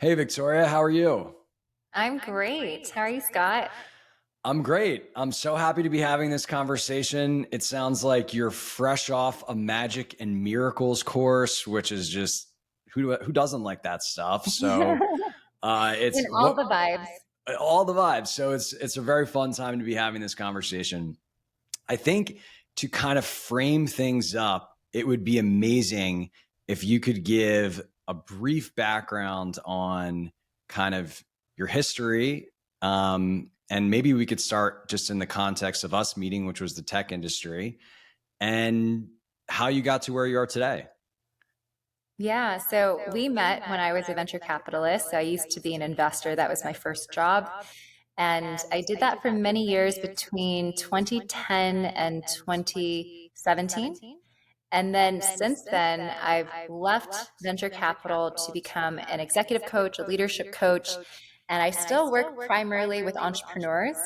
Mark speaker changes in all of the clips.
Speaker 1: Hey, Victoria, how are you?
Speaker 2: I'm great. How are you, Scott?
Speaker 1: I'm great. I'm so happy to be having this conversation. It sounds like you're fresh off a magic and miracles course, which is just who doesn't like that stuff? So it's
Speaker 2: In all
Speaker 1: what
Speaker 2: the vibes.
Speaker 1: all the vibes. So it's a very fun time to be having this conversation. I think to kind of frame things up, it would be amazing if you could give a brief background on kind of your history. And maybe we could start just in the context of us meeting, which was the tech industry, and how you got to where you are today.
Speaker 2: Yeah, so we met when I was a venture capitalist. So I used to be an investor. That was my first job. And I did that for many years between 2010 and 2017. And then since then, I've left venture capital to become an executive coach, a leadership coach, and I still work primarily with entrepreneurs.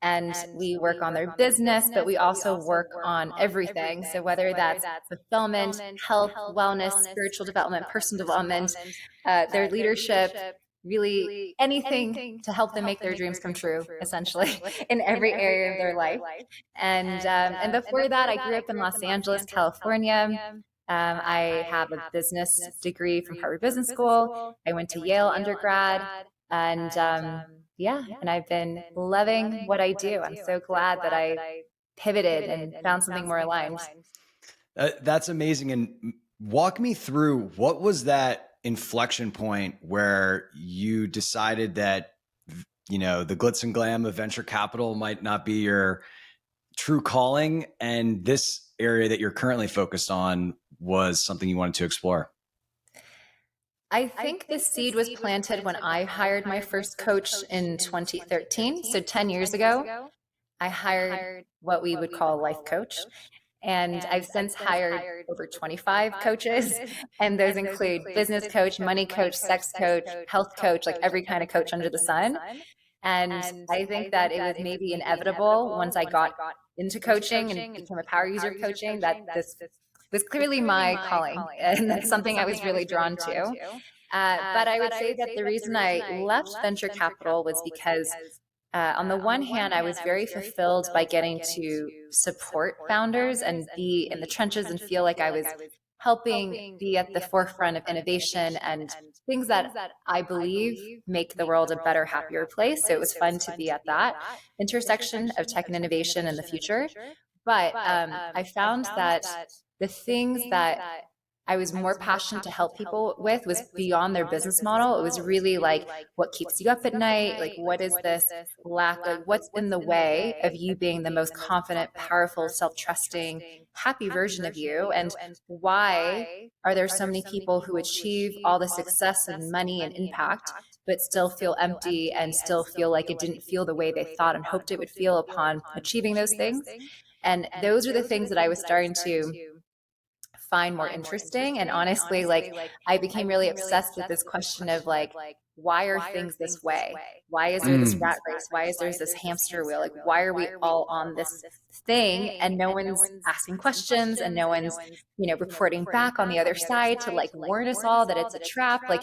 Speaker 2: And we work on their business, but we also work on everything. So, whether that's fulfillment, health, wellness, spiritual development, personal development, their leadership, really anything to help them make their dreams come true, essentially, in every area of their life. And before that, I grew up in Los Angeles, California. I have a business degree from Harvard Business School. I went to Yale undergrad, and yeah, and I've been loving what I do. I'm so glad that I pivoted and found something more aligned.
Speaker 1: That's amazing. And walk me through what was that inflection point where you decided that, the glitz and glam of venture capital might not be your true calling, and this area that you're currently focused on was something you wanted to explore.
Speaker 2: I think the seed was planted when I hired my first coach in 2013. So 10 years ago, I hired what we would call a life coach. And I've since hired over 25 coaches. And those include business coach, money coach, sex coach, health coach, like every kind of coach under the sun. And I think that it was maybe inevitable once I got into coaching and became a power user of coaching that this was clearly my calling. And that's something I was really drawn to. But I would say that the reason I left venture capital was because on the one hand, I was very fulfilled by getting to support founders and be in the trenches and feel like I was helping be at the forefront of innovation and things that I believe make the world a better, happier place. So it was fun to be at that intersection of tech and innovation in the future. But I found that the things that I was more passionate to help people with was beyond their business model. It was really like, what keeps you up at night? Like, what is this lack? Like, what's in the way of you being the most confident, powerful, self trusting, happy version of you? And why are there so many people who achieve all the success and money and impact, but still feel empty and still feel like it didn't feel the way they thought and hoped it would feel upon achieving those things? And those are the things that I was starting to find more interesting. And honestly, like I became really obsessed with this question of like, why are things this way? Why is there this rat race? Why is there this hamster wheel? Like, why are we all on this thing and no one's asking questions and no one's, reporting back on the other side to like warn us all that it's a trap? Like,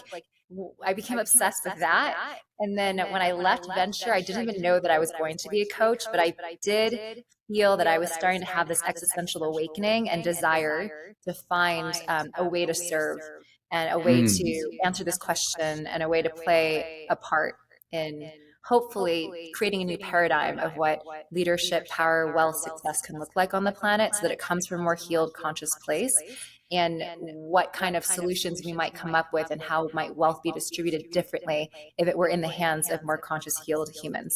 Speaker 2: I became obsessed with that. And then when I left venture, I didn't even know that I was going to be a coach, but I did feel that I was starting to have this existential awakening and desire to find a way to serve and a way to answer this question and a way to play a part in hopefully creating a new paradigm of what leadership, power, wealth, success can look like on the planet so that it comes from a more healed, conscious place. And what kind of solutions we might come up with, and how might wealth be distributed differently if it were in the hands of more conscious, healed humans.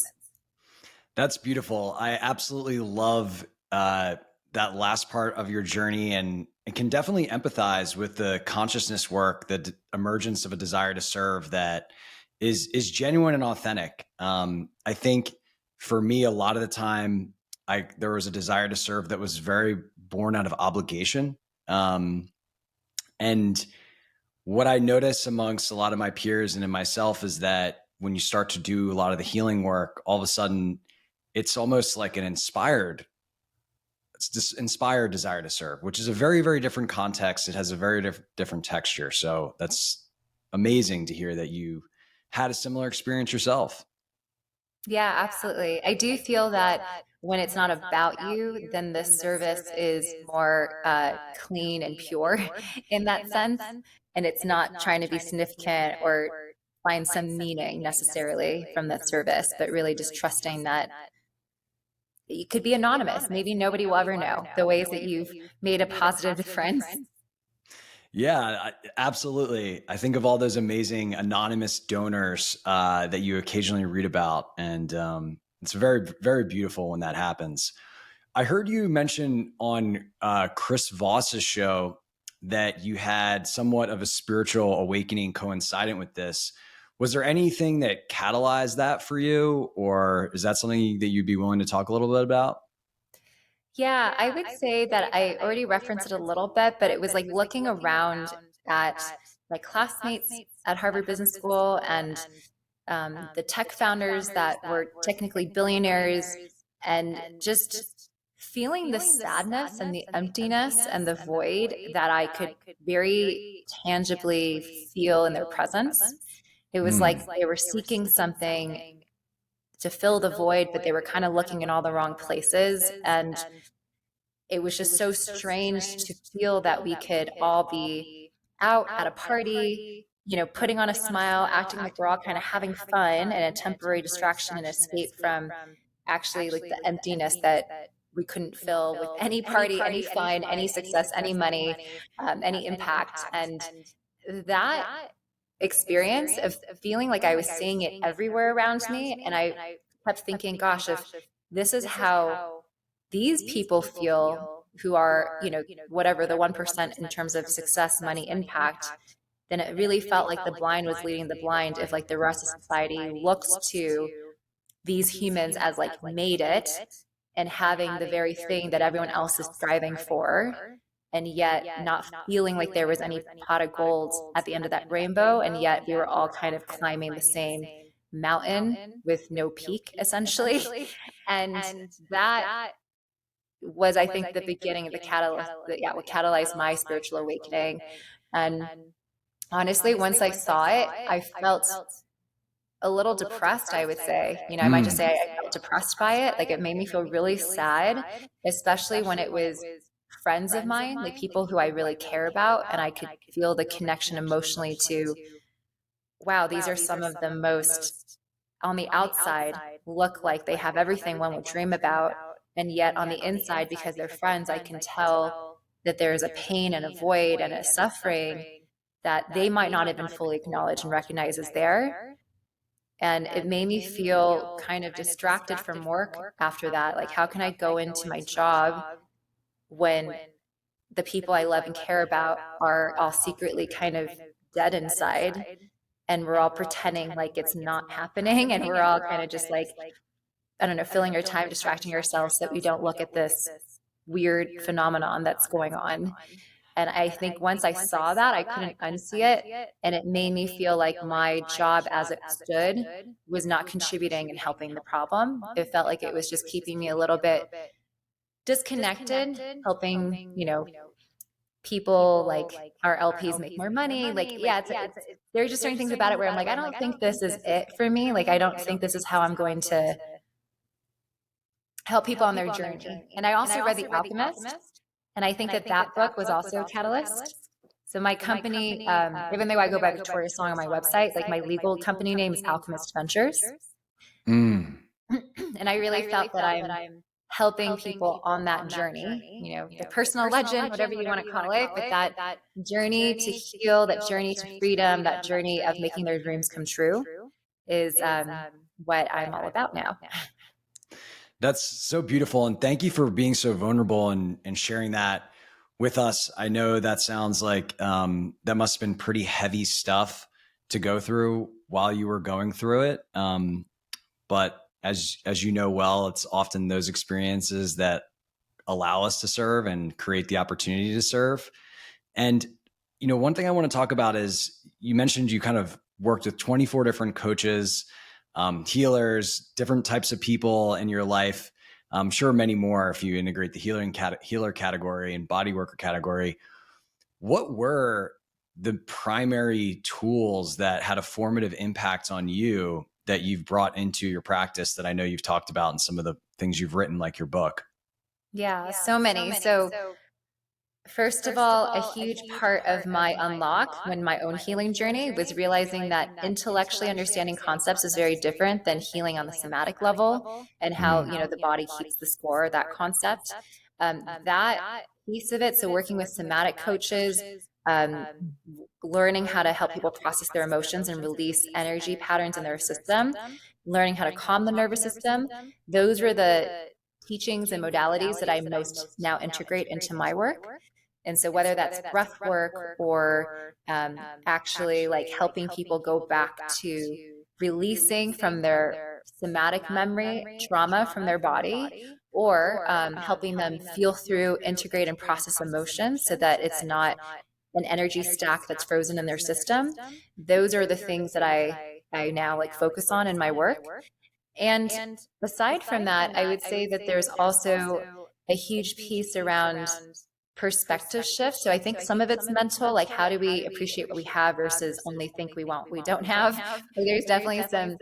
Speaker 1: That's beautiful. I absolutely love that last part of your journey, and can definitely empathize with the consciousness work, the emergence of a desire to serve that is genuine and authentic. I think for me, a lot of the time, there was a desire to serve that was very born out of obligation. And what I notice amongst a lot of my peers and in myself is that when you start to do a lot of the healing work, all of a sudden it's almost like it's this inspired desire to serve, which is a very, very different context. It has a very different texture. So that's amazing to hear that you had a similar experience yourself.
Speaker 2: Yeah, absolutely. I do feel that when it's not about you, then the service is more clean and pure in that sense. And it's not trying to be significant or find some meaning necessarily from that service, but really just trusting that you could be anonymous. Maybe nobody will ever know the ways that you've made a positive difference.
Speaker 1: Yeah, absolutely. I think of all those amazing anonymous donors that you occasionally read about, and it's very, very beautiful when that happens. I heard you mention on Chris Voss's show that you had somewhat of a spiritual awakening coincident with this. Was there anything that catalyzed that for you, or is that something that you'd be willing to talk a little bit about?
Speaker 2: Yeah, I would say that I already referenced it a little bit, but it was like looking around at my classmates at Harvard Business School and the tech founders that were technically billionaires, and just feeling the sadness and the emptiness and the void that I could very tangibly feel in their presence. It was like they were seeking something to fill the void, but they were kind of looking in all the wrong places. And it was just so strange to feel that we could all be out at a party, putting on a smile, acting like we're all kind of having fun and a temporary distraction and escape from actually like the emptiness that we couldn't fill with any party, any fun, any success, any money, any impact. And that experience of feeling like I was seeing it everywhere around me. And I kept thinking, gosh, if this is how these people feel who are, whatever the 1% in terms of success, money, impact, then it really felt like the blind was leading the blind if like the rest of society looks to these humans as like made it and having the very thing that everyone else is striving for, and yet not feeling like there was any pot of gold at the end of that rainbow, and yet we were all kind of climbing the same mountain with no peak essentially. And that was, I think, the beginning of the catalyst that, yeah, what catalyzed my spiritual awakening. And honestly, once I saw it, I felt a little depressed, I would say. I might just say I felt depressed by it. Like it made me feel really sad, especially when it was friends of mine, like people who I really care about. And I could feel the connection emotionally to, wow, these are some of the most on the outside look like they have everything one would dream about. And yet on the inside, because they're friends, I can tell that there is a pain and a void and a suffering that they might not even fully acknowledge and recognize is there. And it made me feel kind of distracted from work after that. Like, how can I go into my job when the people I love and care about are all secretly kind of dead inside? And we're all pretending like it's not happening. And we're all kind of just like, I don't know, filling our time, distracting ourselves so that we don't look at this weird phenomenon that's going on. And I think once I saw that, I couldn't unsee it. And it made me feel like my job as it stood was not contributing and helping the problem. It felt like it was just keeping me a little bit disconnected, helping, people like our LPs make more money. Like, yeah, there are just certain things about it where I'm like, I don't think this is it for me. Like, I don't think this is how I'm going to help people on their journey. And I also read The Alchemist. And I think that book was also a catalyst. So my company, even though I go by Victoria Song on my website, like my legal company name is Alchemist Ventures. And I really felt that I'm helping people on that journey, the personal legend, whatever you want to call it, but that journey to heal, that journey to freedom, that journey of making their dreams come true is what I'm all about now.
Speaker 1: That's so beautiful. And thank you for being so vulnerable and sharing that with us. I know that sounds like that must have been pretty heavy stuff to go through while you were going through it. But as you know well, it's often those experiences that allow us to serve and create the opportunity to serve. And, one thing I want to talk about is you mentioned you kind of worked with 24 different coaches, healers, different types of people in your life. I'm sure many more if you integrate the healer category and body worker category. What were the primary tools that had a formative impact on you that you've brought into your practice that I know you've talked about in some of the things you've written, like your book?
Speaker 2: Yeah, so many. So first of all, a huge part of my unlock when my own healing journey was realizing that intellectually understanding concepts is very different than healing on the somatic level, and how, the body keeps the score, that concept. That piece of it, so working with somatic coaches, um, learning how to help people process their emotions and release energy patterns in their system, learning how to calm the nervous system, those were the teachings and modalities that I most now integrate into my work. And so whether that's breath work or actually like helping people go back to releasing from their somatic memory trauma from their body, or helping them feel through, integrate, and process emotions so that it's not an energy stack that's frozen in their system. Those are the things that I now like focus on in my work. And aside from that, I would say that there's also a huge piece around perspective shift. So I think some of it's mental, like how do we appreciate what we have versus only think we don't have. So there's definitely some,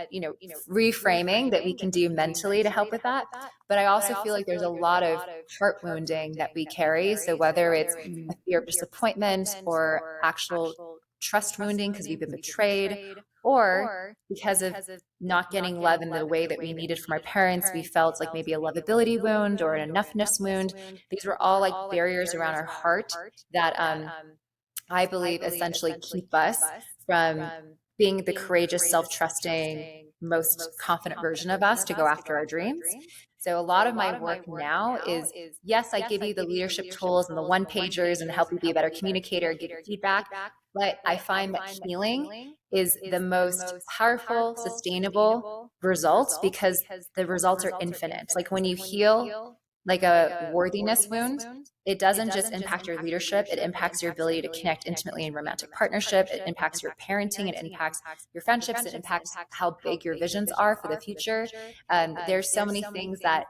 Speaker 2: you know, reframing that we can do mentally to help with that. But I also feel like there's a lot of heart wounding that we carry. So whether it's a fear of disappointment or actual trust wounding because we've been betrayed, or because of not getting love in the way that we needed from our parents, we felt like maybe a lovability wound or an enoughness wound. These were all like barriers around our heart that I believe essentially keep us from being the courageous, self-trusting, most confident version of us to go after our dreams. So a lot of my work now is, yes, I give you the leadership tools and the one pagers and help you be a better communicator, give you feedback. But I find that healing is the most powerful, sustainable results because the results are infinite. Like when you heal like a worthiness wound, it doesn't just impact your leadership, it impacts your ability to connect intimately in romantic partnership, it impacts your parenting, it impacts your friendships, it impacts how big your visions are for the future. There's so many things that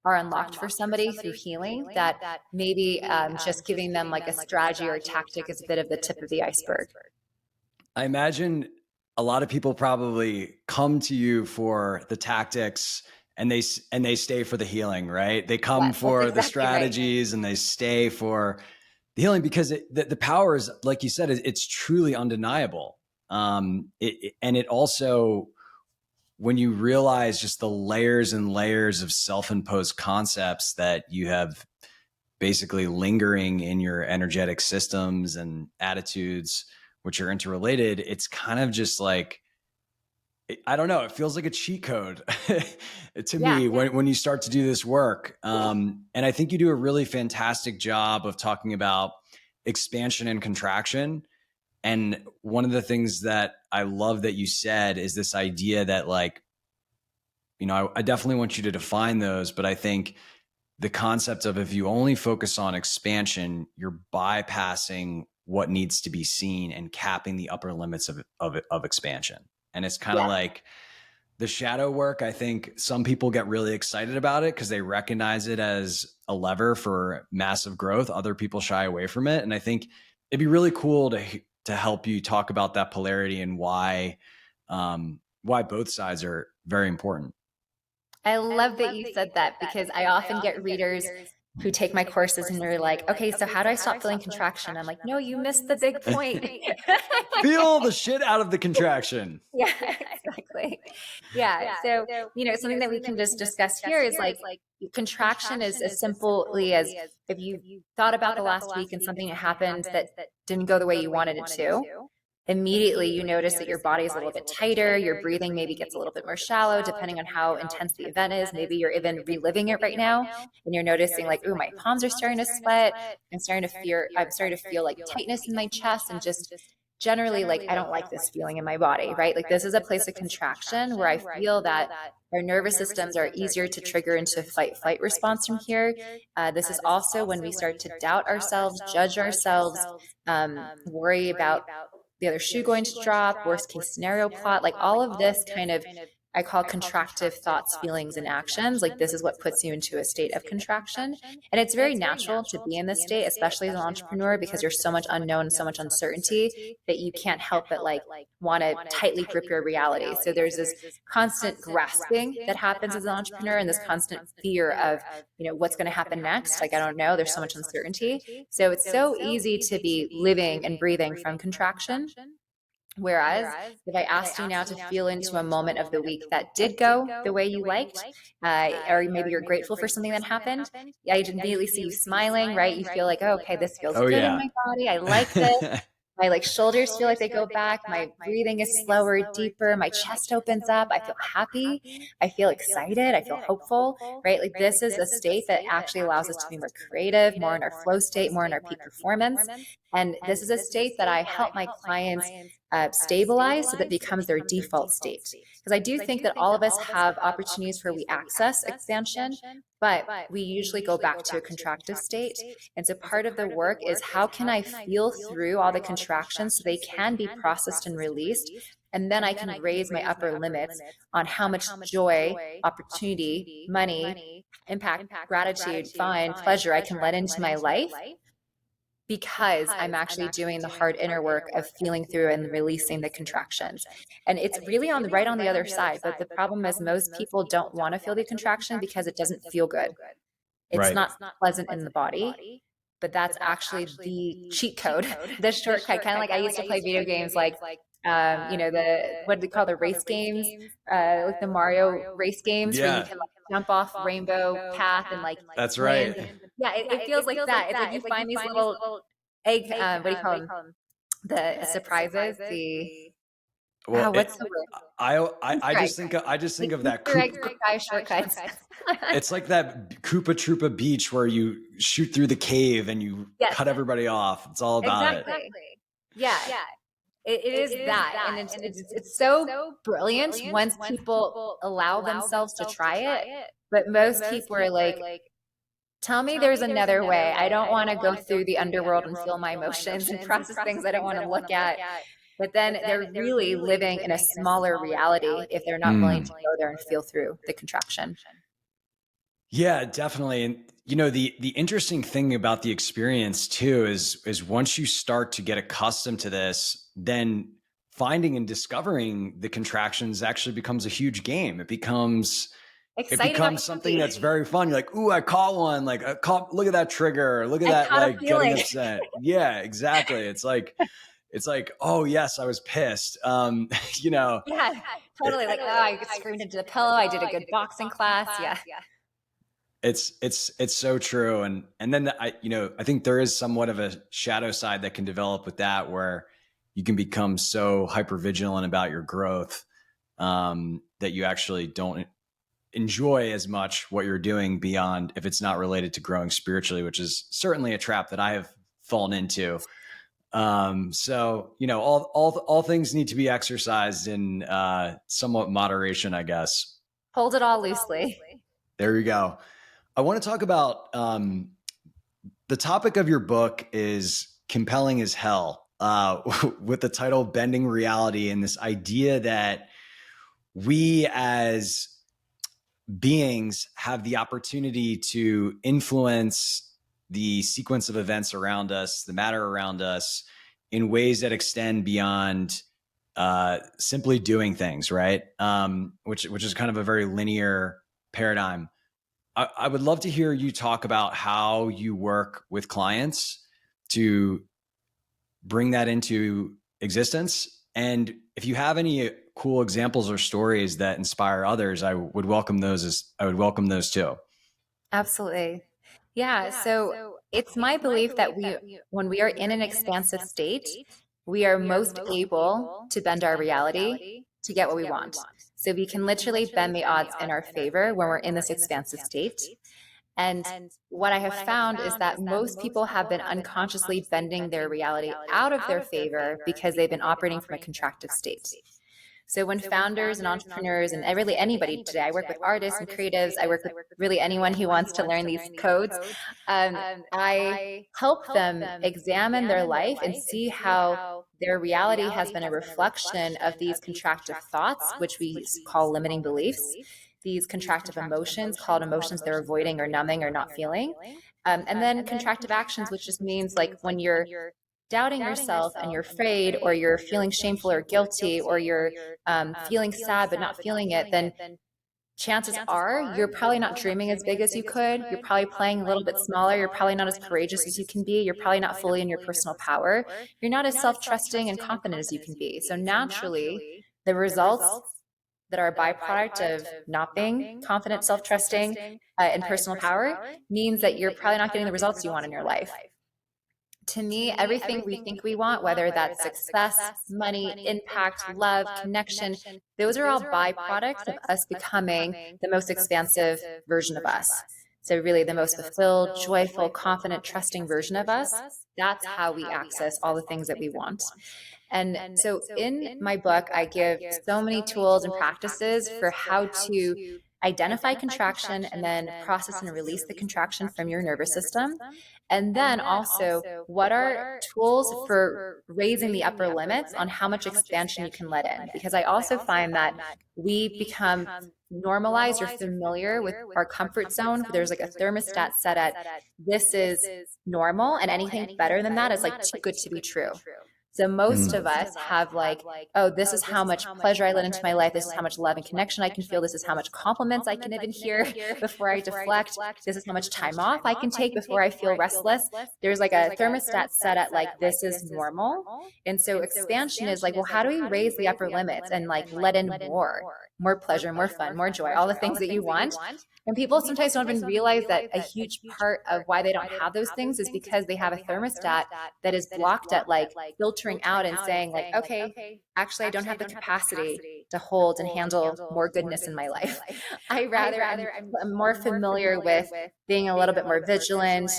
Speaker 2: are unlocked for somebody through healing that maybe just giving them like a strategy or a tactic is a bit of the tip of the iceberg.
Speaker 1: I imagine a lot of people probably come to you for the tactics and they stay for the healing, right? They come for exactly the strategies, right, and they stay for the healing because the power is, like you said, it's truly undeniable. And it also, when you realize just the layers and layers of self-imposed concepts that you have basically lingering in your energetic systems and attitudes, which are interrelated, it's kind of just like, I don't know, it feels like a cheat code to me when you start to do this work. And I think you do a really fantastic job of talking about expansion and contraction. And one of the things that I love that you said is this idea that, like, I definitely want you to define those, but I think the concept of, if you only focus on expansion, you're bypassing what needs to be seen and capping the upper limits of expansion. And it's kind of like the shadow work. I think some people get really excited about it because they recognize it as a lever for massive growth. Other people shy away from it. And I think it'd be really cool to help you talk about that polarity and why both sides are very important.
Speaker 2: I love that you said that because I often get readers who take my courses and they're like, okay, so how do I stop feeling contraction? I'm like, no, you missed the big point.
Speaker 1: Feel the shit out of the contraction.
Speaker 2: Yeah, exactly. Yeah. So, something that we can just discuss here is like contraction is as simply as if you thought about the last week and something that happened that didn't go the way you wanted it to. Immediately you notice that your body is a little bit tighter, your breathing maybe gets a little bit more shallow depending on how intense the event is. Maybe you're even reliving it right now and you're noticing like, ooh, my palms are starting to sweat. I'm starting to feel like tightness in my chest, and just generally like, I don't like this feeling in my body, right? Like this is a place of contraction where I feel that our nervous systems are easier to trigger into fight-flight response from here. This is also when we start to doubt ourselves, judge ourselves, worry about the other shoe going to drop, worst case scenario plot, like all of this kind of I call contractive thoughts, feelings, and actions. Like this is what puts you into a state of contraction. And it's very natural to be in this state, especially as an entrepreneur, because there's so much unknown, so much uncertainty that you can't help but like want to tightly grip your reality. So there's this constant grasping that happens as an entrepreneur and this constant fear of, what's going to happen next. Like, I don't know, there's so much uncertainty. So it's so easy to be living and breathing from contraction. Whereas if I asked you now to feel into a moment of the week that did go the way you liked, or maybe you're grateful for something that happened, I immediately see you smiling, right? You feel like, oh, okay, this feels good in my body. I like this. My like shoulders feel like they go back. My breathing is slower, deeper. My chest opens up. I feel happy. I feel excited. I feel hopeful, right? Like this is a state that actually allows us to be more creative, more in our flow state, more in our peak performance. And this is a state that I help my clients stabilize so that becomes their default state. Because I do think that all of us have opportunities where we access expansion, but we usually go back to a contractive state. And so part of the work is how can I feel through all the contractions so they can be processed and released? And then I can raise my upper limits on how much joy, opportunity, money, impact, gratitude, fun, pleasure I can let into my life, because I'm actually doing the hard inner work of feeling through and releasing the contractions. And it's really right on the other side. But the problem is most people don't want to feel the contraction because it doesn't feel good. It's not pleasant in the body, but that's actually the cheat code, the shortcut. Kind of like I used to play video games like, what do they call the race games? Like the Mario race games where you can like jump off rainbow path and like,
Speaker 1: that's right.
Speaker 2: Yeah, it feels like that. It's like you find these little egg, what do you call them? The surprises,
Speaker 1: Well,
Speaker 2: what's the word?
Speaker 1: I just think of that
Speaker 2: Easter eggs for guy shortcuts.
Speaker 1: It's like that Koopa Troopa beach where you shoot through the cave and you cut everybody off. It's all about it.
Speaker 2: Yeah. It is that. And it's so brilliant once people allow themselves to try it. But most people are like, tell me there's another way. I don't want to go through the underworld and feel my emotions and process things I don't want to look at. But then they're really living in a smaller reality if they're not willing to go there and feel through the contraction.
Speaker 1: Yeah, definitely. And the interesting thing about the experience too is once you start to get accustomed to this, then finding and discovering the contractions actually becomes a huge game. It becomes something that's very fun. You're like, ooh, I caught one. Like, look at that trigger. Look at that, like getting upset. Yeah, exactly. It's like, oh yes, I was pissed.
Speaker 2: Yeah, totally. Like, oh, I screamed into the pillow. I did a good boxing class. Yeah.
Speaker 1: It's so true. And then I think there is somewhat of a shadow side that can develop with that, where you can become so hyper vigilant about your growth that you actually don't enjoy as much what you're doing beyond if it's not related to growing spiritually, which is certainly a trap that I have fallen into. So, all things need to be exercised in somewhat moderation, I guess.
Speaker 2: Hold it all loosely.
Speaker 1: There you go. I want to talk about the topic of your book is compelling as hell, with the title Bending Reality, and this idea that we as beings have the opportunity to influence the sequence of events around us, the matter around us, in ways that extend beyond simply doing things, right? Which is kind of a very linear paradigm. I would love to hear you talk about how you work with clients to bring that into existence. And if you have any cool examples or stories that inspire others, I would welcome those too.
Speaker 2: Absolutely. Yeah. So it's my belief that when we are in an expansive state, we are most able to bend our reality to get what we want. So we can literally bend the odds in our favor when we're in this expansive state. And what I have found is that most people have been unconsciously bending their reality out of their favor because they've been operating from a contractive state. So when founders and entrepreneurs and really anybody today, I work with artists and creatives, I work with really anyone who wants to learn these codes. I help them examine their life and see how their reality has been a reflection of these contractive thoughts, which we call limiting beliefs, these contractive emotions called emotions they're avoiding or numbing or not feeling. And then contractive actions, which just means like when you're doubting yourself and you're afraid, or you're feeling shameful or guilty, or you're feeling sad but not feeling it, then chances are you're probably not dreaming as big as you could. You're probably playing a little bit smaller. You're probably not as courageous as you can be. You're probably not fully in your personal power. You're not as self-trusting and confident as you can be. So naturally, the results that are a byproduct of not being confident, self-trusting, and personal power means that you're probably not getting the results you want in your life. To me, everything we think we want, whether that's success, money, impact, love, connection, those are all byproducts of us becoming the most expansive version of us. So really the most fulfilled, joyful, confident, trusting version of us. That's how we access all the things that we want. And so in my book, I give so many tools and practices for how to identify contraction and then process and release the contraction from your nervous system. And then also, what are tools for raising the upper limits on how much expansion you can let in? Because I also find that we become normalized or familiar with our comfort zone. There's like a thermostat set at this is normal, and anything better than that is like too good to be true. So most of us have like, oh, this is how much pleasure I let into my life. This is how much love and connection I can feel. This is how much compliments I can even hear before I deflect. This is how much time off I can take before I feel restless. There's like a thermostat set at like, this is normal. And so expansion is like, well, how do we raise the upper limits and like let in more pleasure, more fun, more joy, all the things that you want? And people sometimes don't even realize that a huge part of why they don't have those things is because they have a thermostat that is blocked at like filtering out and saying like, okay, actually I don't have the capacity to hold and handle more goodness in my life. I'm more familiar with being a little bit more vigilant,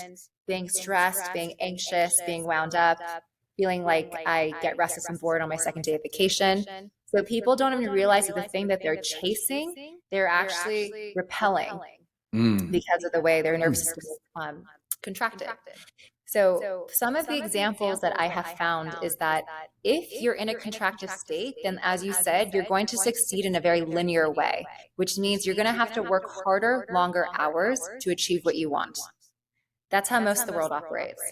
Speaker 2: being stressed, being anxious, being wound up, feeling like I get restless and bored on my second day of vacation. So people don't even realize that the thing that they're chasing, they're actually repelling because of the way their nervous system is contracted. So some of the examples that I have found is that if you're in a contractive state, then as you said, you're going to succeed in a very linear way, which means you're going to have to work harder, longer hours to achieve what you want. That's how most of the world operates.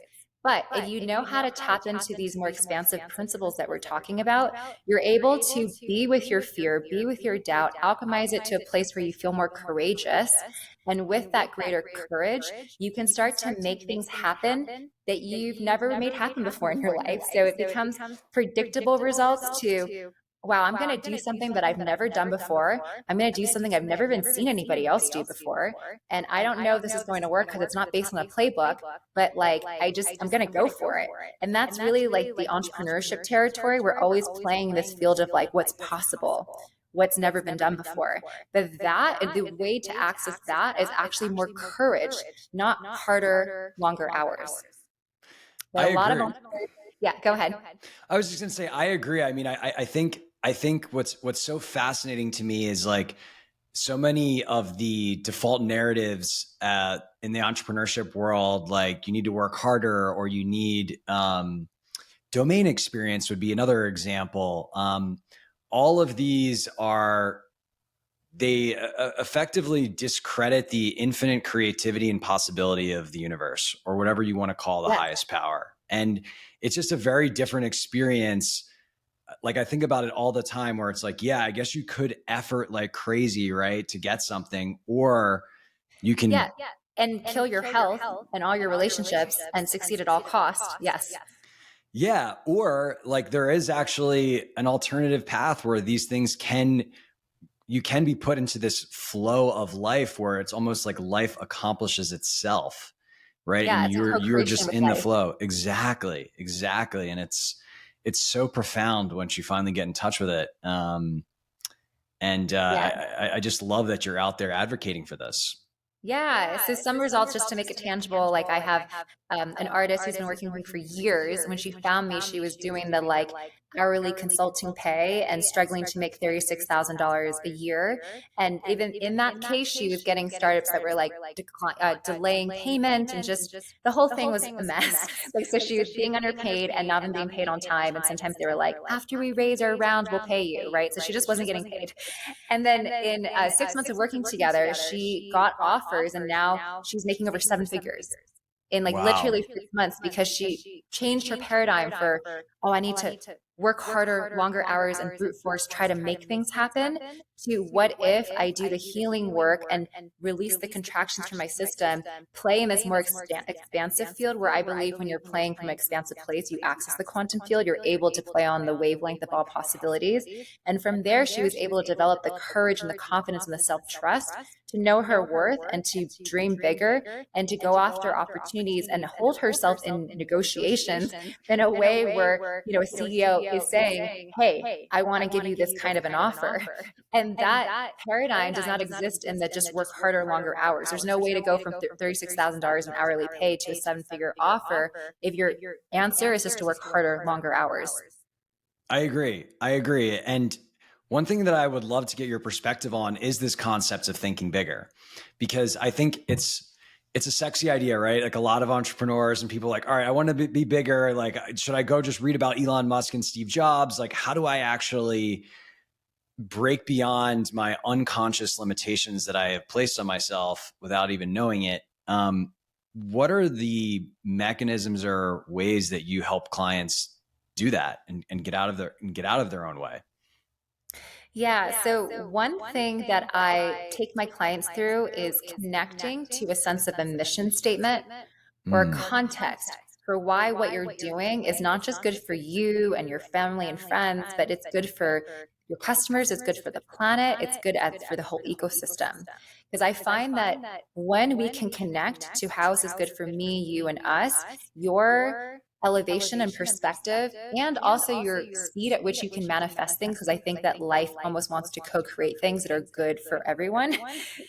Speaker 2: But if you know how to tap into these more expansive principles that we're talking about, you're able to be with your fear, be with your doubt, alchemize it to a place where you feel more courageous. And with that greater courage, you can start to make things happen that you've never made happen before in your life. So it becomes predictable results to, wow, I'm going to do something that I've never done before. I'm going to do something I've never even seen anybody else do before. And I don't know if this is going to work because it's not based on a playbook, but like, I'm going to go for it. And that's really like the entrepreneurship territory. We're always playing this field of like what's possible, what's never been done before. But the way to access that is actually more courage, not harder, longer hours.
Speaker 1: I agree.
Speaker 2: Yeah, go ahead.
Speaker 1: I was just gonna say, I agree. I mean, I think what's so fascinating to me is like so many of the default narratives in the entrepreneurship world, like you need to work harder or you need domain experience would be another example. All of these they effectively discredit the infinite creativity and possibility of the universe, or whatever you want to call the highest power. And it's just a very different experience. Like I think about it all the time where it's like, yeah, I guess you could effort like crazy, right, to get something, or you can
Speaker 2: and kill your health and all your relationships and succeed at all costs. Yes.
Speaker 1: Yeah. Or like there is actually an alternative path where these things you can be put into this flow of life where it's almost like life accomplishes itself. Right.
Speaker 2: Yeah,
Speaker 1: and you're just in the flow. Exactly. And it's so profound once you finally get in touch with it. I just love that you're out there advocating for this.
Speaker 2: Yeah. So some results, just to make it tangible, like I have an artist who's been working with me for years. When she found me, she was doing the like, hourly consulting pay and struggling to make $36,000 a year. And even in that case, she was getting startups that were like delaying payment, and just the whole thing was a mess. Like, so she was being underpaid and not even being paid on time. And sometimes they were like, after we raise our round, we'll pay you, right? So she just wasn't getting paid. And then in 6 months of working together, she got offers, and now she's making over 7 figures in like literally 6 months, because she changed her paradigm for, oh, I need to work harder, longer hours, and brute force try to make things happen, to what if I do the healing work and release the contractions from my system, play in this more expansive field, where I believe when you're playing from an expansive place, you access the quantum field, you're able to play on the wavelength of all possibilities. And from there, she was able to develop the courage and the confidence and the self-trust to know her worth and to dream bigger and to go after opportunities and hold herself in negotiations in a way where, a CEO is saying, hey, I want to give you this kind of an offer. And that paradigm does not exist in the just work harder, longer hours. There's no way to go from $36,000 in hourly pay to a 7-figure offer if your answer is just to work harder, longer hours.
Speaker 1: I agree. And one thing that I would love to get your perspective on is this concept of thinking bigger, because I think it's a sexy idea, right? Like, a lot of entrepreneurs and people are like, all right, I want to be bigger. Like, should I go just read about Elon Musk and Steve Jobs? Like, how do I actually break beyond my unconscious limitations that I have placed on myself without even knowing it? What are the mechanisms or ways that you help clients do that and get out of their own way?
Speaker 2: Yeah. So one thing that I take my clients through is connecting to a sense of a mission statement or context for why what you're doing is not just good for you and your family and friends, but it's good for your customers, it's good for the planet, it's good for the whole ecosystem. Because I find that when we can connect to how this is good for me, you, and us, your elevation and perspective, and also your speed at which you can manifest things, because I think that life almost wants to co-create things that are good for everyone.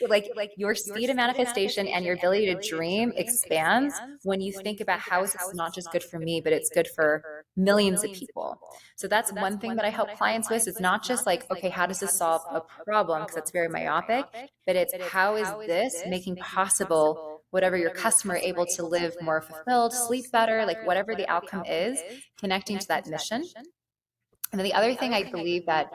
Speaker 2: Like, your speed of manifestation and your ability to dream expands when you think about how is this not just good for me, but it's good for millions of people. So that's one thing that I help clients with. It's not just like, okay, how does this solve a problem? Because that's very myopic, but it's how is this making possible whatever your customer able to live more fulfilled, sleep better, like whatever the outcome is, connecting to that mission. And then the other thing I believe that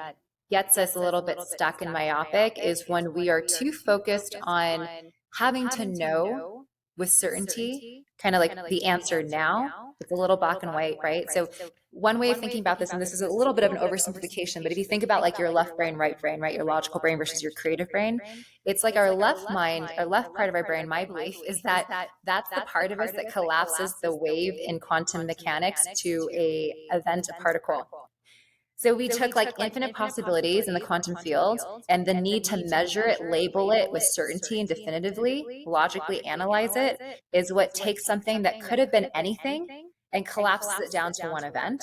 Speaker 2: gets us a little bit stuck in myopic is when we are too focused on having to know with certainty, kind of like the answer now. It's a little black and white, right? So one way of thinking about this, and this is a little bit of an oversimplification, but if you think about like your left brain, right, your logical brain versus your creative brain, it's like our left mind, our left part of our brain, my belief is that that's the part of us that collapses the wave in quantum mechanics to a event, a particle. So we took like infinite possibilities in the quantum field, and the need to measure it, label it with certainty and definitively, logically analyze it, is what takes something that could have been anything and collapses it down to one event.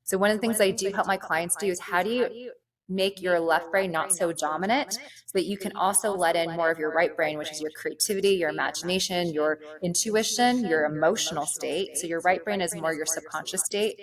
Speaker 2: So one of the things I do help my clients do is, how do you make your left brain not so dominant so that you can also let in more of your right brain, which is your creativity, your imagination, your intuition, your emotional state. So your right brain is more your subconscious state.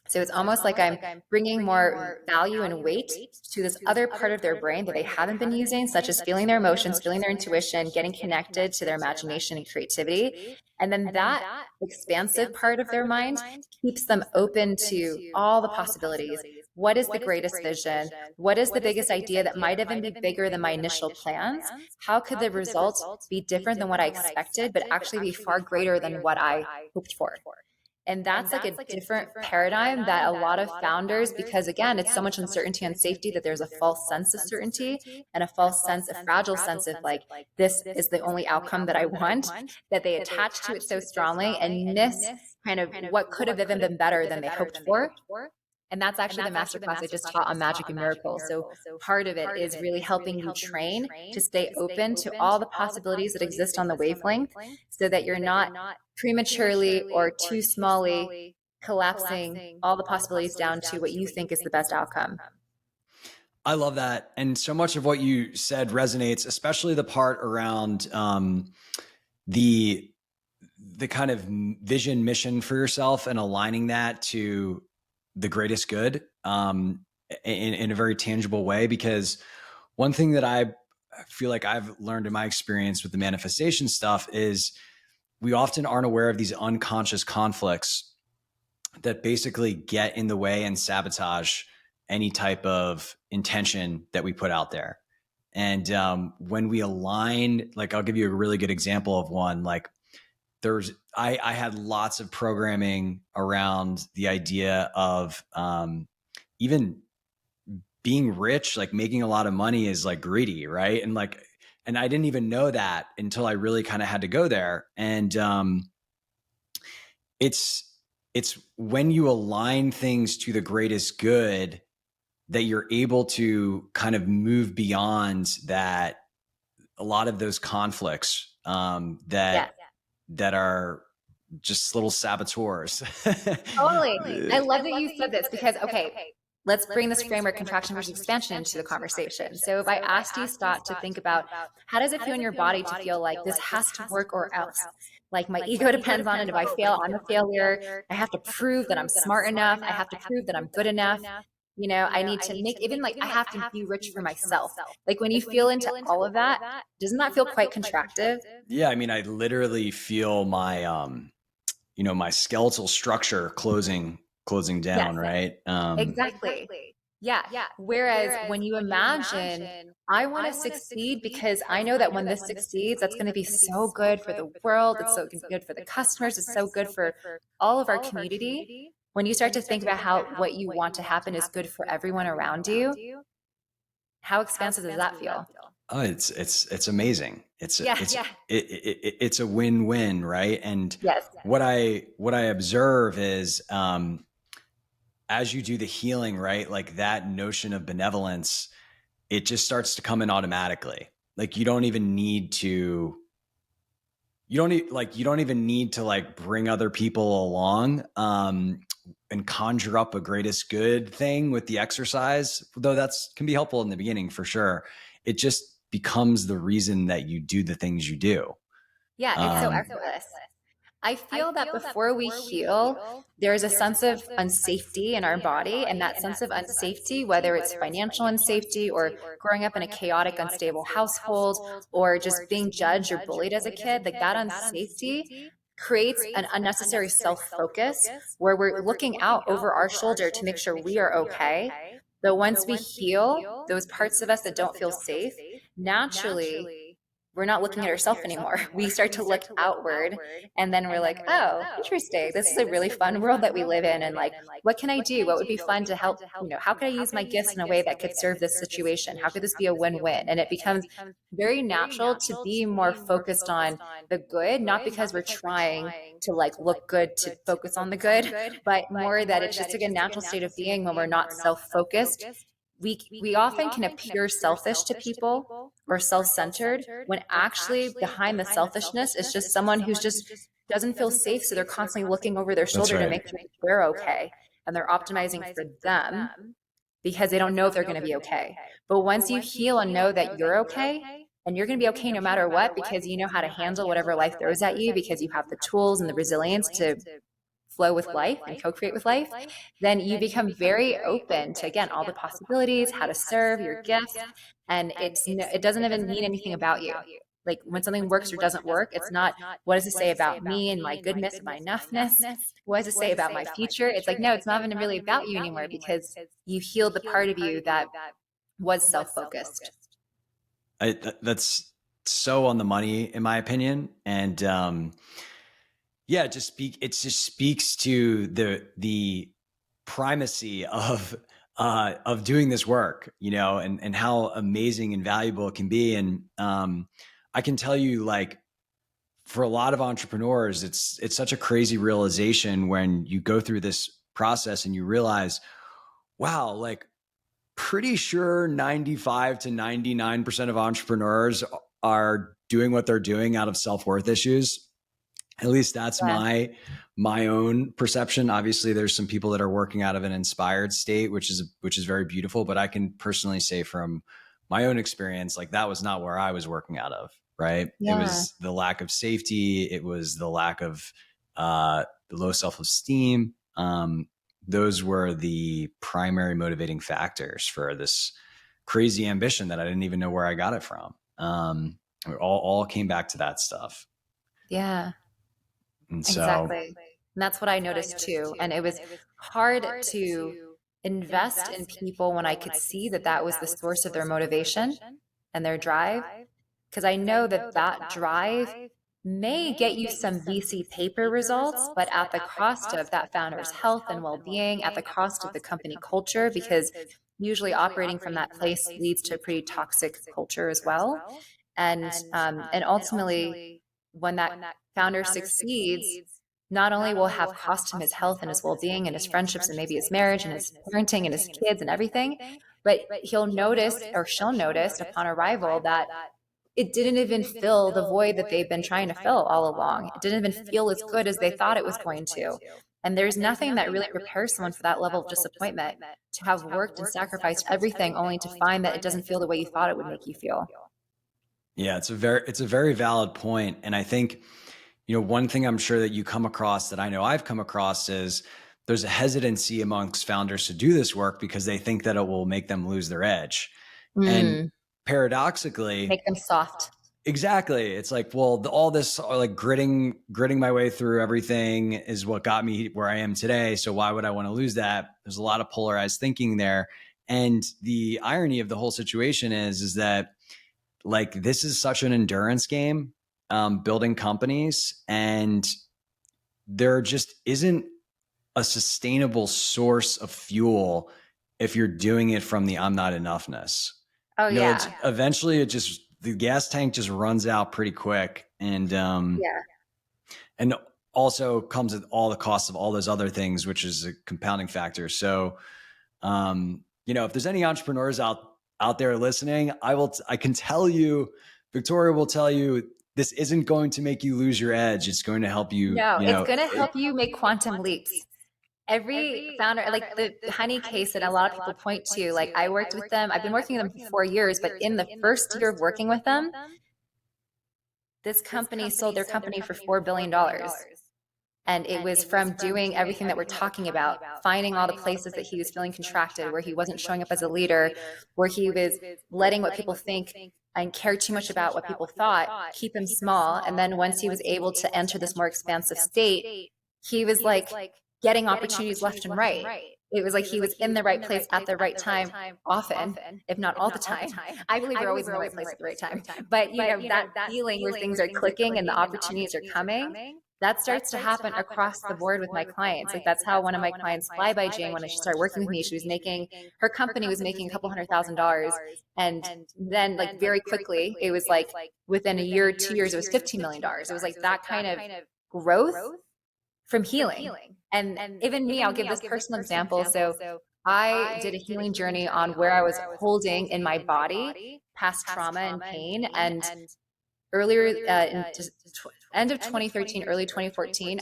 Speaker 2: So it's almost like I'm bringing more value and weight to this other part of their brain that they haven't been using, such as feeling their emotions, feeling their intuition, getting connected to their imagination and creativity. And then that expansive part of their mind keeps them open to all the possibilities. What is the greatest vision? What is the biggest idea that might even be bigger than my initial plans? How could the results be different than what I expected, but actually be far greater than what I hoped for? And that's like a different paradigm that a lot of founders, because again, it's so much uncertainty and safety that there's a false sense of certainty and a false sense, a fragile sense of like, this is the only outcome that I want, that they attach to it so strongly and miss kind of what could have even been better than they hoped for. And that's actually the masterclass I just taught on Magic and Miracles. So part of it is really helping you train to stay open to all the possibilities that exist on the wavelength, so that you're not prematurely or too smally collapsing all the possibilities down to what you think is the best outcome.
Speaker 1: I love that. And so much of what you said resonates, especially the part around the kind of vision mission for yourself and aligning that to the greatest good in a very tangible way. Because one thing that I feel like I've learned in my experience with the manifestation stuff is we often aren't aware of these unconscious conflicts that basically get in the way and sabotage any type of intention that we put out there. And when we align, like I'll give you a really good example of one. Like I had lots of programming around the idea of even being rich, like making a lot of money is like greedy, right? And I didn't even know that until I really kind of had to go there. And it's when you align things to the greatest good that you're able to kind of move beyond that, a lot of those conflicts that are just little saboteurs.
Speaker 2: Totally. I love that you said this because, okay, let's bring this framework, contraction versus expansion, into the conversation. So if I asked you, Scott, to think about how does it feel in your body to feel like this has to work or else? Like my ego depends on it. If I fail, I'm a failure. I have to prove that I'm smart enough. I have to prove that I'm good enough. I need to make, even like I have to be rich for myself. Like when you feel into all of that, doesn't that feel quite contractive?
Speaker 1: Yeah. I mean, I literally feel my, my skeletal structure closing down. Right.
Speaker 2: Exactly. Yeah. Whereas when you imagine, I want to succeed because I know that when this succeeds, that's going to be so good for the world. It's so good for the customers. It's so good for all of our community. When you start to think about how what you want to happen is good for everyone around you, how expansive does that feel?
Speaker 1: Oh, it's amazing. It's a win-win, right? And
Speaker 2: Yes.
Speaker 1: what I observe is as you do the healing, right? Like that notion of benevolence, it just starts to come in automatically. Like you don't even need to like bring other people along and conjure up a greatest good thing with the exercise, though that's can be helpful in the beginning for sure. It just becomes the reason that you do the things you do.
Speaker 2: Yeah, it's so effortless. I feel that before we heal, there's a sense of unsafety in our body. And that sense of unsafety, whether it's financial unsafety or growing up in a chaotic, unstable household, or just being judged or bullied as a kid, like that unsafety creates an unnecessary self-focus where we're looking out over our shoulder to make sure we are okay. But once we heal those parts of us that don't feel safe, naturally we're not looking at ourselves anymore. We start to look outward, and then we're like, oh, interesting. This is a really fun world that we live in. And like, what can I do? What would be fun to help? How could I use my gifts in a way that could serve this situation? How could this be a win-win? And it becomes very natural to be more focused on the good, not because we're trying to like look good to focus on the good, but more that it's just like a natural state of being when we're not self-focused. We often can appear selfish to people or self-centered when actually behind the selfishness is just someone who's just doesn't feel safe, so they're constantly looking over their shoulder to make sure they're okay, and they're optimizing for them because they don't know if they're going to be okay. But once you heal and know that you're okay, and you're going to be okay no matter what, because you know how to handle whatever life throws at you, because you have the tools and the resilience to flow with life and co-create with life, then you become very open to, again, all the possibilities, how to serve your gifts. And it doesn't even mean anything about you. Like when something works or doesn't work, it's not, what does it say about me and my goodness, my enoughness? What does it say about my future? It's like, no, it's not even really about you anymore because you healed the part of you that was self-focused.
Speaker 1: That's so on the money, in my opinion. And yeah, it just speaks to the primacy of doing this work, and how amazing and valuable it can be. And I can tell you, like, for a lot of entrepreneurs, it's such a crazy realization when you go through this process and you realize, wow, like pretty sure 95 to 99% of entrepreneurs are doing what they're doing out of self-worth issues. At least that's my own perception. Obviously, there's some people that are working out of an inspired state, which is very beautiful. But I can personally say from my own experience, like that was not where I was working out of. Right? Yeah. It was the lack of safety. It was the lack of the low self-esteem. those were the primary motivating factors for this crazy ambition that I didn't even know where I got it from. It all came back to that stuff.
Speaker 2: Yeah,
Speaker 1: And so,
Speaker 2: exactly. And that's what I noticed too. And it was hard to invest in people when I could see that that was the source of their motivation and their drive. Because I know that that drive may get you some VC paper results, but at the cost of that founder's health and well-being, at the cost of the company culture, because usually operating from that place leads to a pretty toxic culture as well. And ultimately, when that founder succeeds, not only will have cost him his health and his well-being and his friendships and maybe his marriage and his parenting and his kids and everything, but he'll notice, or she'll notice upon arrival, that it didn't even fill the void that they've been trying to fill all along. It didn't even feel as good as they thought it was going to. And there's nothing that really prepares someone for that level of disappointment, to have worked and sacrificed everything only to find that it doesn't feel the way you thought it would make you feel.
Speaker 1: yeah, it's a very valid point. And I think, one thing I'm sure that you come across, that I know I've come across, is there's a hesitancy amongst founders to do this work because they think that it will make them lose their edge. And paradoxically,
Speaker 2: make them soft.
Speaker 1: Exactly. It's like, well, all this like gritting my way through everything is what got me where I am today. So why would I want to lose that? There's a lot of polarized thinking there. And the irony of the whole situation is that like, this is such an endurance game, building companies, and there just isn't a sustainable source of fuel if you're doing it from the I'm not enoughness.
Speaker 2: Oh, yeah.
Speaker 1: Eventually the gas tank just runs out pretty quick. And, and also comes at all the costs of all those other things, which is a compounding factor. So, if there's any entrepreneurs out there listening, I can tell you, Victoria will tell you, this isn't going to make you lose your edge. It's going to help you.
Speaker 2: No, it's going to help you make quantum leaps. Every founder, like the Honey case that a lot of people point to, like I worked with them, I've been working with them for 4 years, but in the first year of working with them, this company sold their company for $4 billion. And it was from doing everything that we're talking about, finding all the places that he was feeling contracted, where he wasn't showing up as a leader, where he was letting what people think and care too much about what people thought keep him small. And then once he was able to enter this more expansive state, he was like getting opportunities left and right. It was like he was in the right place at the right time, often, if not all the time. I believe we're always in the right place at the right time. But that feeling where things are clicking and the opportunities are coming, that starts to happen across the board with my clients. Like that's how one of my clients, Fly by Jane, when she started working with me, her company was making a couple $100,000. And then like very quickly, it was like within a year, 2 years, it was $15 million. It was like that kind of growth from healing. And even me, I'll give this personal example. So I did a healing journey on where I was holding in my body past trauma and pain. And earlier end of 2013, early 2014,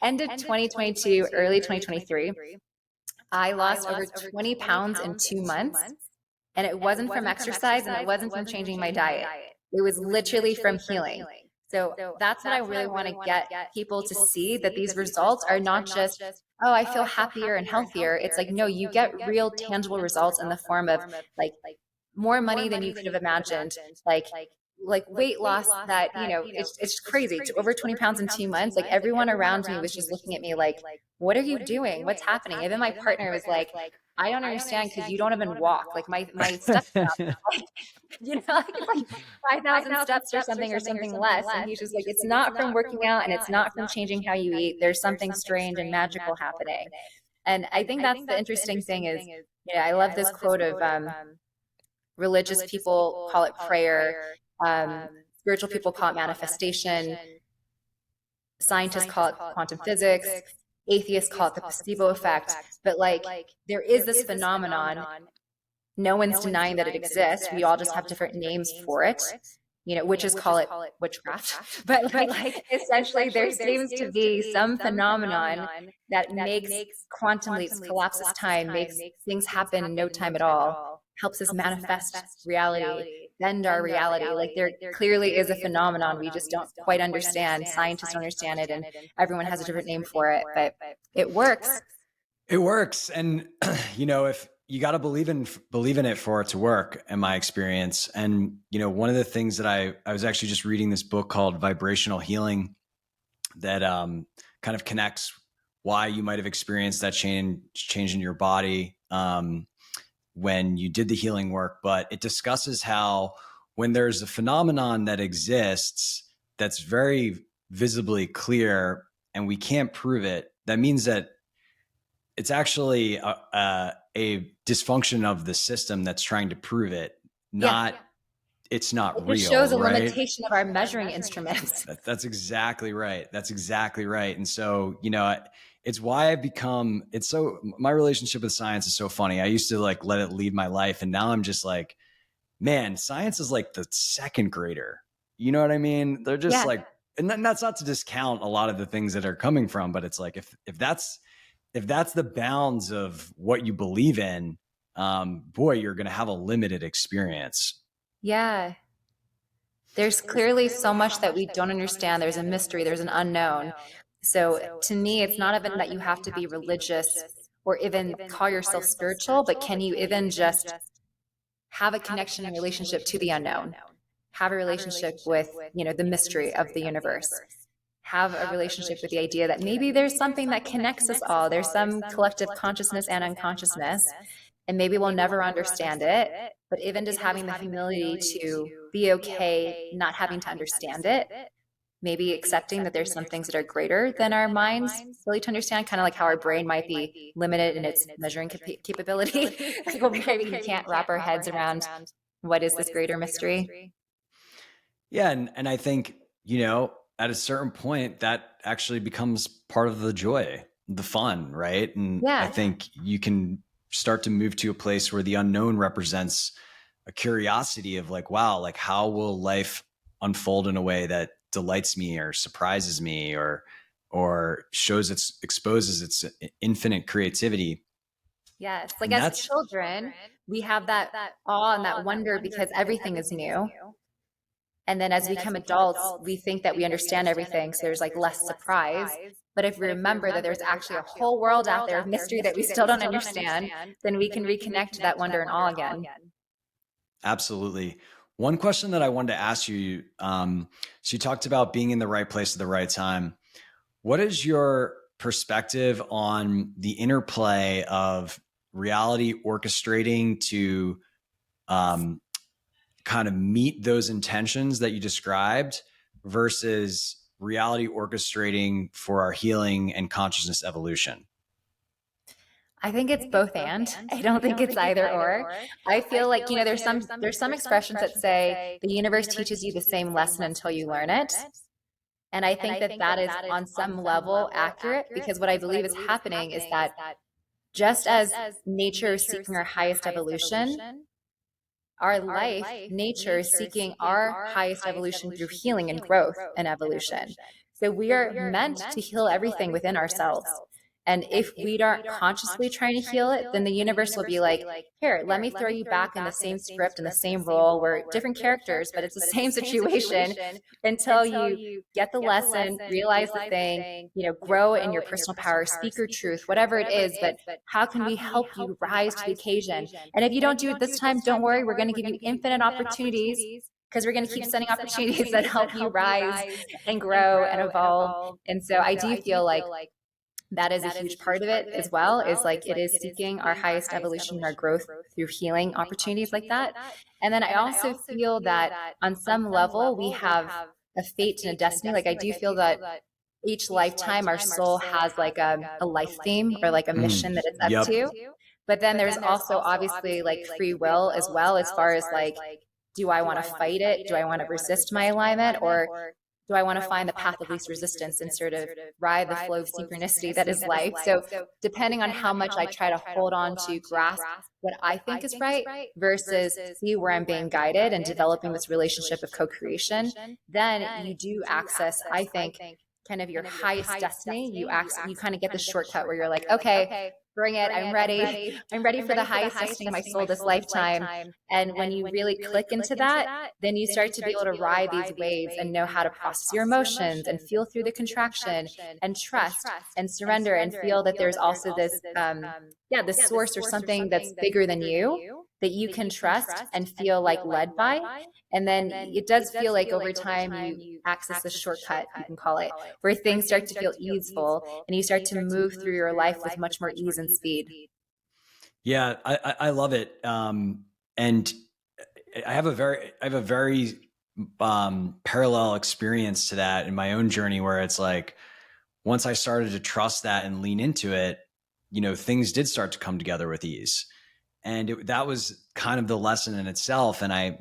Speaker 2: end of 2022, early 2023, I lost over 20 pounds in 2 months. And it wasn't from exercise and it wasn't from changing my diet. It was literally from healing. So that's what I really want to get people to see, that these results are not just, oh, I feel happier and healthier. It's like, no, you get real tangible results in the form of like more money than you could have imagined, like weight loss that, it's crazy. To over 20 pounds in 2 months, like everyone around me was just looking at me like, what are you doing? What's happening? Even my partner was like, I don't understand because you don't even walk. Like my steps, like it's like 5,000 steps or something less. And he's just like, it's not from working out and it's not from changing how you eat. There's something strange and magical happening. And I think that's the interesting thing is, I love this quote of religious people call it prayer. Spiritual people call it manifestation. Scientists call it quantum physics. Atheists call it the placebo effect. But like, there is this phenomenon. No one's denying that it exists. We all just have different names for it. Witches call it witchcraft. But like essentially there seems to be some phenomenon that makes quantum leaps, collapses time, makes things happen in no time at all, helps us manifest reality. bend our reality. Like there clearly is a phenomenon we just don't quite understand. Scientists don't understand it, and everyone has a different name for it, but it works.
Speaker 1: It works. And if you got to believe in it for it to work, in my experience. And one of the things that I was actually just reading this book called Vibrational Healing that kind of connects why you might have experienced that change in your body when you did the healing work. But it discusses how when there's a phenomenon that exists that's very visibly clear and we can't prove it, that means that it's actually a dysfunction of the system that's trying to prove it, not it's not
Speaker 2: it
Speaker 1: real.
Speaker 2: It shows a
Speaker 1: right?
Speaker 2: limitation of our measuring instruments.
Speaker 1: That's exactly right. That's exactly right. And so, it's why I've become, my relationship with science is so funny. I used to like let it lead my life. And now I'm just like, man, science is like the second grader. You know what I mean? They're just like, and that's not to discount a lot of the things that are coming from, but it's like, if that's the bounds of what you believe in, boy, you're going to have a limited experience.
Speaker 2: Yeah. There's clearly so much that we don't understand. There's a mystery, there's an unknown. So to me, it's not even that you have to be religious or even call yourself spiritual, but can you even just have a connection and relationship to the unknown? Have a relationship with, the mystery of the universe. Have a relationship with the idea that maybe there's something that connects us all. There's some collective consciousness and unconsciousness, and maybe we'll never understand it. But even just having the humility to be okay not having to understand it, maybe accepting that there's some things that are greater than our minds really to understand, kind of like how our brain might be limited in its measuring capability. Well, maybe we can't wrap our heads around what is this greater mystery.
Speaker 1: Yeah. And I think, at a certain point that actually becomes part of the joy, the fun, right? And I think you can start to move to a place where the unknown represents a curiosity of like, wow, like how will life unfold in a way that delights me or surprises me or exposes its infinite creativity.
Speaker 2: Yes. Like as children, we have that awe and that wonder because everything is new. And then as we become adults, we think that we understand everything. So there's like less surprise. But if we remember that there's actually a whole world out there of mystery that we still don't understand, then we can reconnect to that wonder and awe again.
Speaker 1: Absolutely. One question that I wanted to ask you, so you talked about being in the right place at the right time. What is your perspective on the interplay of reality orchestrating to kind of meet those intentions that you described versus reality orchestrating for our healing and consciousness evolution?
Speaker 2: I think it's both and. I don't think it's either or. I feel like, there's some expressions that say the universe teaches you the same lesson until you learn it. And I think that is on some level accurate, because what I believe is happening is that just as nature is seeking our highest evolution, our life, nature is seeking our highest evolution through healing and growth and evolution. So we are meant to heal everything within ourselves. And if we aren't consciously trying to heal it, then the universe will be like, here, let me throw you back in the same script and the same role. We're different characters, but it's the same situation until you get the lesson, realize the thing, grow in your personal power, speak your truth, whatever it is. But how can we help you rise to the occasion? And if you don't do it this time, don't worry, we're going to give you infinite opportunities, because we're going to keep sending opportunities that help you rise and grow and evolve. And so I do feel like that is a huge part of it as well, is like it is seeking our highest evolution and our growth through healing opportunities like that. And then I also feel that on some level we have a fate and a destiny. Like I do feel that each lifetime our soul has like a life theme or like a mission that it's up to. But then there's also obviously like free will as well, as far as like, do I want to fight it? Do I want to resist my alignment? Or do I want to find the path of least resistance and sort of ride the flow of synchronicity that is life? So depending on how much I try to hold on to grasp what I think is right versus see where I'm being guided and developing this relationship of co-creation, then you do access, I think, kind of your highest destiny. You kind of get the shortcut where you're like, okay, bring it. I'm ready. I'm ready for the highest destiny of my soul this lifetime. And when you really click into that, then you start to be able to ride these waves and know how to process your emotions and feel through the contraction and trust and surrender and feel that there's also this, this source or something that's bigger than you that you can trust and feel like led by. And then it does feel like over time you access a shortcut, you can call it, where things start to feel easeful and you start to move through your life with much more ease and speed.
Speaker 1: Yeah, I love it. And I have a very parallel experience to that in my own journey, where it's like, once I started to trust that and lean into it, things did start to come together with ease. And that was kind of the lesson in itself. And I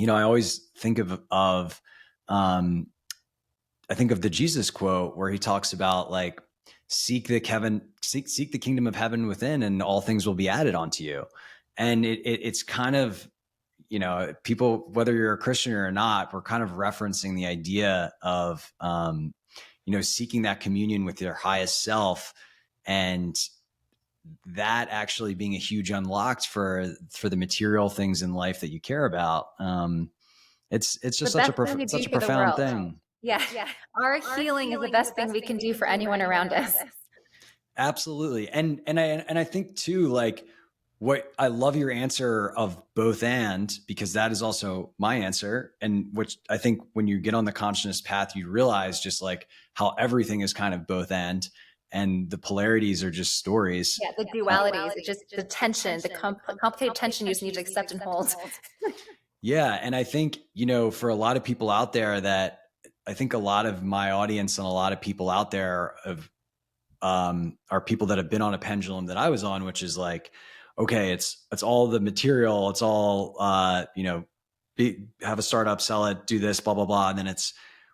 Speaker 1: always think of I think of the Jesus quote where he talks about like, seek the kingdom of heaven within, and all things will be added onto you. And it's kind of, people, whether you're a Christian or not, we're kind of referencing the idea of, seeking that communion with your highest self, and that actually being a huge unlock for the material things in life that you care about. It's just such a profound thing.
Speaker 2: Yeah. Our healing is the best thing we can do for anyone around us.
Speaker 1: Absolutely. And I think too, like, what I love your answer of both and, because that is also my answer. And which I think when you get on the consciousness path, you realize just like how everything is kind of both and the polarities are just stories.
Speaker 2: Yeah, the dualities, it's just the tension, the complicated tension you just need to accept and hold.
Speaker 1: Yeah. And I think, for a lot of people out there, that I think a lot of my audience and a lot of people out there are people that have been on a pendulum that I was on, which is like, okay, it's all the material. It's all, have a startup, sell it, do this, blah, blah, blah. And then it's,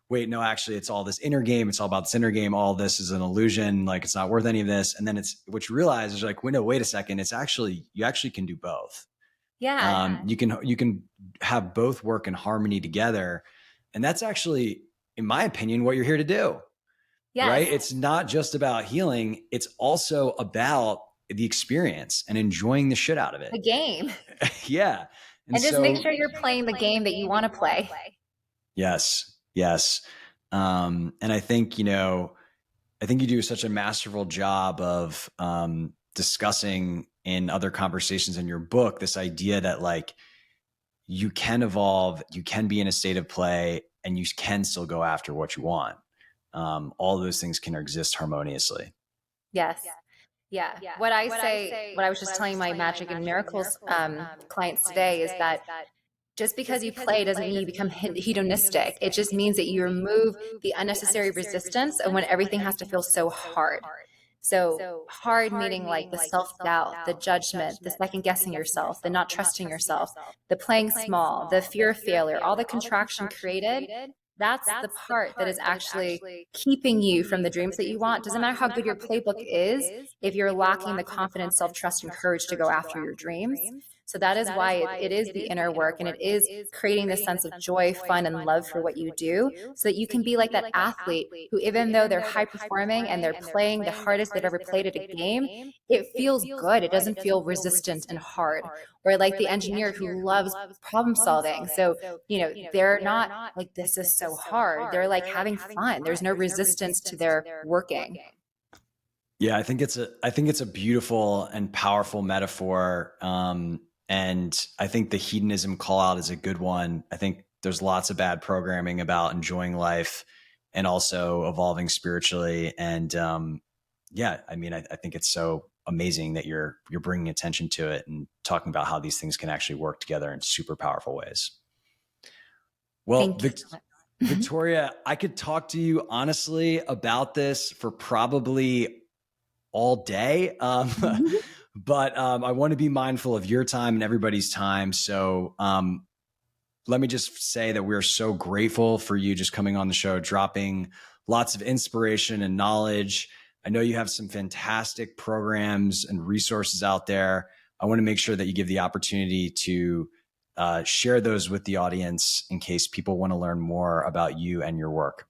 Speaker 1: wait, no, actually it's all this inner game. It's all about this inner game. All this is an illusion. Like, it's not worth any of this. And then what you realize is like, wait a second. You actually can do both.
Speaker 2: Yeah.
Speaker 1: You can have both work in harmony together. And that's actually, in my opinion, what you're here to do. Yes. Right? It's not just about healing. It's also about the experience and enjoying the shit out of it.
Speaker 2: The game.
Speaker 1: Yeah.
Speaker 2: And just make sure you're playing the game that you want to play.
Speaker 1: Yes. Yes. And I think, you do such a masterful job of discussing in other conversations in your book, this idea that like, you can evolve, you can be in a state of play, and you can still go after what you want. All those things can exist harmoniously.
Speaker 2: Yes. Yeah. What I was just telling my magic and miracles clients today is that just because you play doesn't mean you become hedonistic. It just means that you remove the unnecessary resistance of when everything has to feel so hard. So hard meaning like the self-doubt, the judgment, the second-guessing yourself, the not trusting yourself, the playing small, the fear of failure, all the contraction created. That's the part that is actually keeping you from the dreams that you want. Doesn't matter how good your playbook is if you're lacking the confidence, self-trust, and courage to go after your dreams. So that is why it is the inner work, and it is creating this sense of joy, fun, and love for what you do, so that you can be like that athlete who, even though they're high performing and they're playing the hardest they've ever played at a game, it feels good. It doesn't feel resistant and hard. Or like the engineer who loves problem solving. So, they're not like, this is so hard. They're like having fun. There's no resistance to their working.
Speaker 1: Yeah, I think it's a beautiful and powerful metaphor. And I think the hedonism call out is a good one. I think there's lots of bad programming about enjoying life and also evolving spiritually. And I think it's so amazing that you're bringing attention to it and talking about how these things can actually work together in super powerful ways. Well, Victoria, I could talk to you honestly about this for probably all day. But I want to be mindful of your time and everybody's time. So let me just say that we're so grateful for you just coming on the show, dropping lots of inspiration and knowledge. I know you have some fantastic programs and resources out there. I want to make sure that you give the opportunity to share those with the audience in case people want to learn more about you and your work.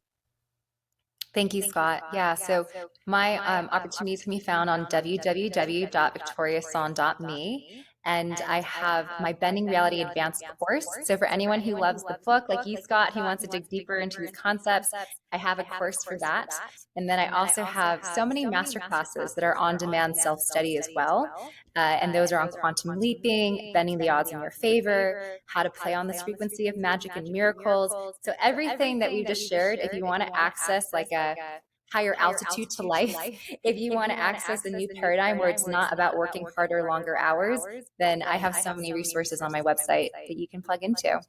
Speaker 2: Thank you, Scott. Yeah. So My opportunities can be found on www.victoriason.me. And I have my Bending Reality Advanced course. So for anyone who loves the book, like you, Scott, who wants to dig deeper into these concepts, I have a course for that. And then I also have so many master classes that are on-demand self-study as well. And those are on quantum leaping, bending the odds in your favor, how to play on this frequency of magic and miracles. So everything that we've just shared, if you want to access like a higher altitude to life, if you want to access a new paradigm where it's not about working harder, longer hours, then I have so many resources on my website that you can plug into.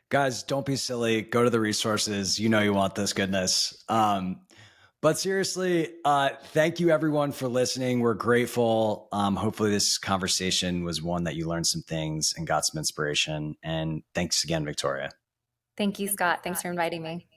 Speaker 1: Guys, don't be silly. Go to the resources. You know you want this goodness. But seriously, thank you everyone for listening. We're grateful. Hopefully this conversation was one that you learned some things and got some inspiration. And thanks again, Victoria.
Speaker 2: Thank you, Scott. Thanks for inviting me.